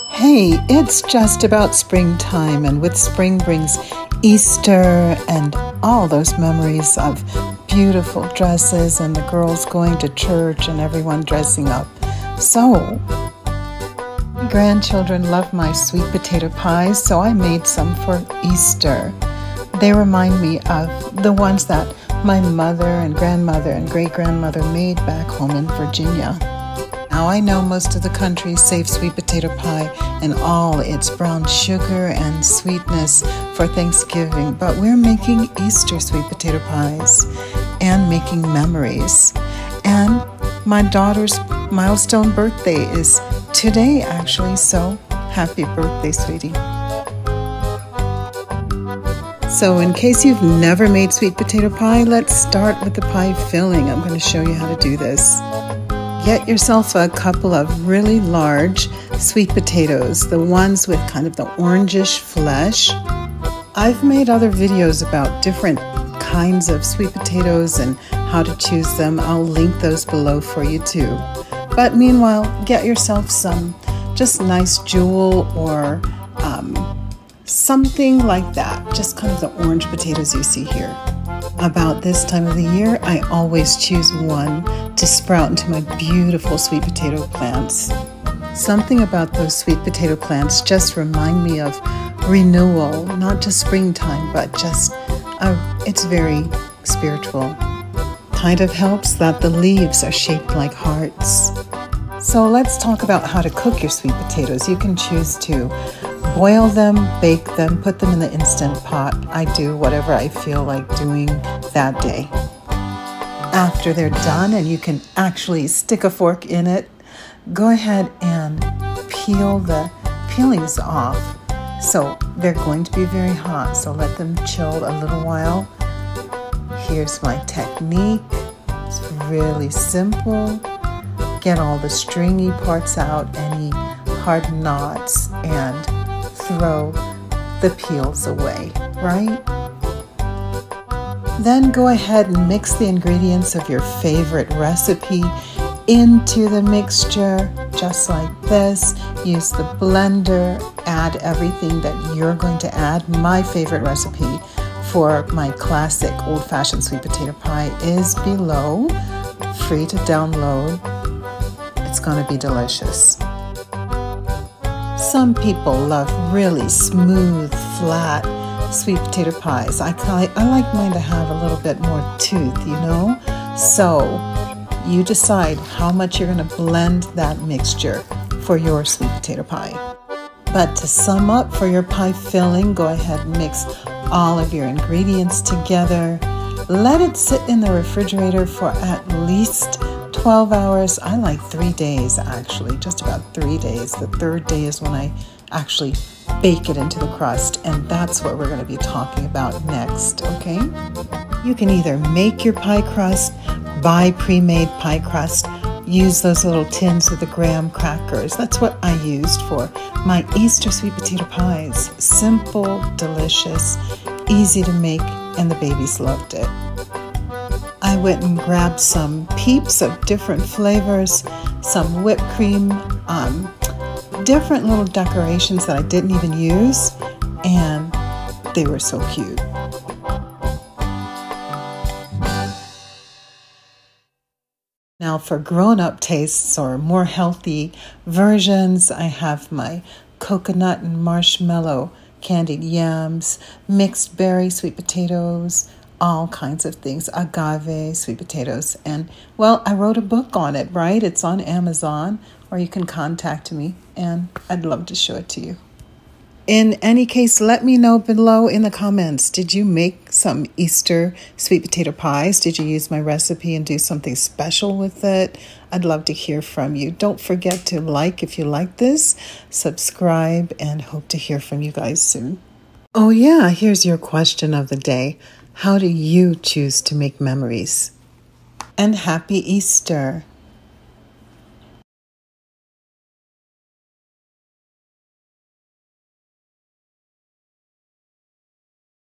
Hey, it's just about springtime, and with spring brings Easter and all those memories of beautiful dresses and the girls going to church and everyone dressing up. So, my grandchildren love my sweet potato pies, so I made some for Easter. They remind me of the ones that my mother and grandmother and great-grandmother made back home in Virginia. Now, I know most of the country saves sweet potato pie and all its brown sugar and sweetness for Thanksgiving, but we're making Easter sweet potato pies and making memories. And my daughter's milestone birthday is today, actually, so happy birthday, sweetie. So in case you've never made sweet potato pie, let's start with the pie filling. I'm going to show you how to do this. Get yourself a couple of really large sweet potatoes, the ones with kind of the orangish flesh. I've made other videos about different kinds of sweet potatoes and how to choose them. I'll link those below for you too. But meanwhile, get yourself some just nice jewel or something like that, just kind of the orange potatoes you see here. About this time of the year, I always choose one to sprout into my beautiful sweet potato plants. Something about those sweet potato plants just remind me of renewal, not just springtime, but just, it's very spiritual. Kind of helps that the leaves are shaped like hearts. So let's talk about how to cook your sweet potatoes. You can choose to boil them, bake them, put them in the Instant Pot. I do whatever I feel like doing that day. After they're done and you can actually stick a fork in it, go ahead and peel the peelings off. So they're going to be very hot, so let them chill a little while. Here's my technique. It's really simple. Get all the stringy parts out, any hard knots, and throw the peels away, right? Then go ahead and mix the ingredients of your favorite recipe into the mixture, just like this. Use the blender, add everything that you're going to add. My favorite recipe for my classic old-fashioned sweet potato pie is below, free to download. It's going to be delicious. Some people love really smooth, flat sweet potato pies. I like mine to have a little bit more tooth, you know? So you decide how much you're going to blend that mixture for your sweet potato pie. But to sum up, for your pie filling, go ahead and mix all of your ingredients together. Let it sit in the refrigerator for at least 12 hours. I like 3 days, actually, just about 3 days. The third day is when I actually bake it into the crust, and that's what we're going to be talking about next, okay? You can either make your pie crust, buy pre-made pie crust, use those little tins with the graham crackers. That's what I used for my Easter sweet potato pies. Simple, delicious, easy to make, and the babies loved it. I went and grabbed some Peeps of different flavors, some whipped cream, different little decorations that I didn't even use, and they were so cute. Now for grown-up tastes or more healthy versions, I have my coconut and marshmallow candied yams, mixed berry sweet potatoes, all kinds of things, agave sweet potatoes. And well, I wrote a book on it, right? It's on Amazon, or you can contact me and I'd love to show it to you. In any case, let me know below in the comments, did you make some Easter sweet potato pies? Did you use my recipe and do something special with it? I'd love to hear from you. Don't forget to like if you like this, subscribe, and hope to hear from you guys soon. Oh yeah, here's your question of the day. How do you choose to make memories? And happy Easter!